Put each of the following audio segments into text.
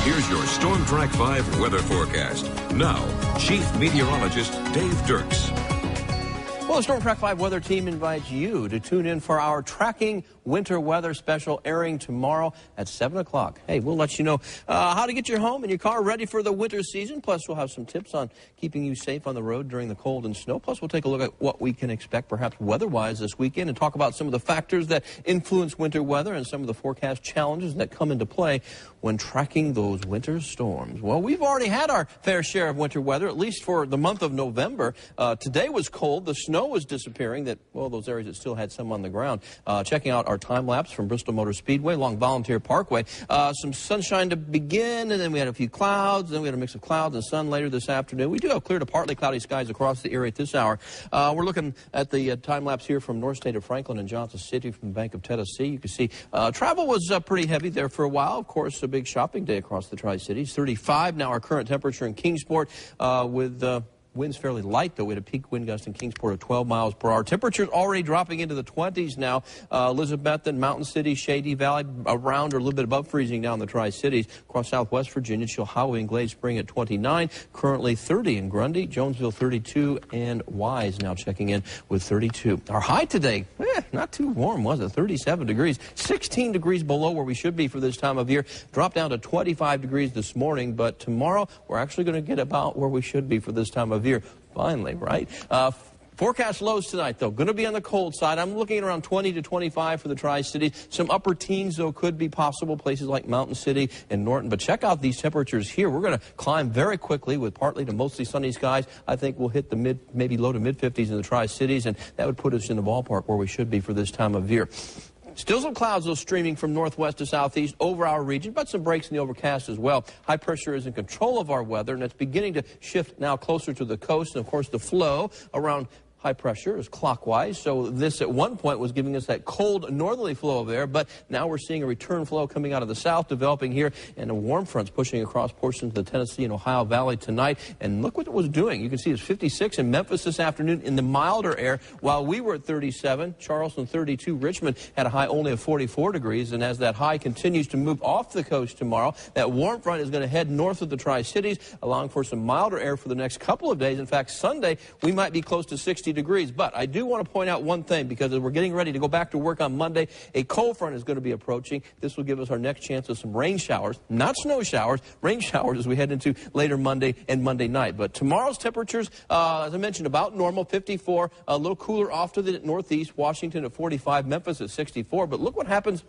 Here's your StormTrack 5 weather forecast. Now, Chief Meteorologist Dave Dirks. Well, the StormTrack 5 weather team invites you to tune in for our Tracking Winter Weather Special airing tomorrow at 7 o'clock. Hey, we'll let you know how to get your home and your car ready for the winter season. Plus, we'll have some tips on keeping you safe on the road during the cold and snow. Plus, we'll take a look at what we can expect perhaps weather-wise this weekend and talk about some of the factors that influence winter weather and some of the forecast challenges that come into play when tracking those winter storms. Well, we've already had our fair share of winter weather, at least for the month of November. Today was cold. The snow was disappearing, those areas that still had some on the ground. Checking out our time lapse from Bristol Motor Speedway along Volunteer Parkway. Some sunshine to begin, and then we had a few clouds, then we had a mix of clouds and sun later this afternoon. We do have clear to partly cloudy skies across the area at this hour. We're looking at the time lapse here from North State of Franklin and Johnson City from the Bank of Tennessee. You can see travel was pretty heavy there for a while. Of course, a big shopping day across the Tri-Cities. 35 now our current temperature in Kingsport with winds fairly light, though. We had a peak wind gust in Kingsport of 12 miles per hour. Temperatures already dropping into the 20s now. Elizabethton, Mountain City, Shady Valley, around or a little bit above freezing down the Tri-Cities. Across southwest Virginia, Chilhowie and Glade Spring at 29. Currently 30 in Grundy, Jonesville 32, and Wise now checking in with 32. Our high today, not too warm, was it? 37 degrees. 16 degrees below where we should be for this time of year. Dropped down to 25 degrees this morning, but tomorrow we're actually going to get about where we should be for this time of year. Finally, right? Forecast lows tonight, though. Going to be on the cold side. I'm looking at around 20 to 25 for the Tri-Cities. Some upper teens, though, could be possible. Places like Mountain City and Norton. But check out these temperatures here. We're going to climb very quickly with partly to mostly sunny skies. I think we'll hit the maybe low to mid-50s in the Tri-Cities, and that would put us in the ballpark where we should be for this time of year. Still some clouds, though, streaming from northwest to southeast over our region, but some breaks in the overcast as well. High pressure is in control of our weather, and it's beginning to shift now closer to the coast. And, of course, the flow around high pressure is clockwise, so this at one point was giving us that cold northerly flow of air, but now we're seeing a return flow coming out of the south developing here, and a warm front's pushing across portions of the Tennessee and Ohio Valley tonight. And look what it was doing. You can see it's 56 in Memphis this afternoon in the milder air, while we were at 37. Charleston 32. Richmond had a high only of 44 degrees, and as that high continues to move off the coast tomorrow, that warm front is going to head north of the Tri-Cities, allowing for some milder air for the next couple of days. In fact, Sunday we might be close to 60 degrees. But I do want to point out one thing, because as we're getting ready to go back to work on Monday, a cold front is going to be approaching. This will give us our next chance of some rain showers, not snow showers, rain showers as we head into later Monday and Monday night. But tomorrow's temperatures, as I mentioned, about normal, 54, a little cooler off to the northeast, Washington at 45, Memphis at 64. But look what happens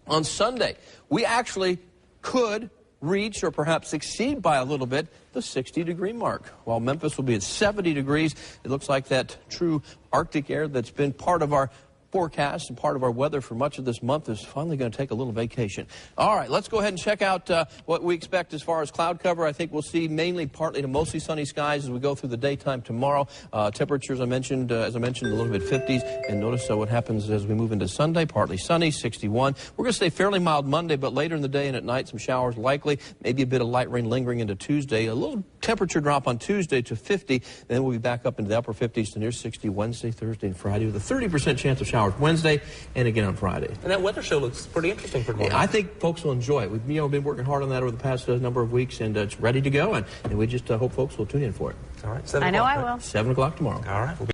on Sunday. We actually could reach or perhaps exceed by a little bit the 60-degree mark. While Memphis will be at 70 degrees, it looks like that true Arctic air that's been part of our forecast and part of our weather for much of this month is finally going to take a little vacation. All right, let's go ahead and check out what we expect as far as cloud cover. I think we'll see mainly partly to mostly sunny skies as we go through the daytime tomorrow. Temperatures, as I mentioned, a little bit 50s. And notice what happens as we move into Sunday. Partly sunny, 61. We're going to stay fairly mild Monday, but later in the day and at night, some showers likely. Maybe a bit of light rain lingering into Tuesday. A little temperature drop on Tuesday to 50. Then we'll be back up into the upper 50s to near 60 Wednesday, Thursday, and Friday with a 30% chance of showers Wednesday and again on Friday. And that weather show looks pretty interesting for tomorrow. I think folks will enjoy it. We've been working hard on that over the past number of weeks, and it's ready to go, and we just hope folks will tune in for it. All right, 7 o'clock. I know I will. 7 o'clock tomorrow. All right.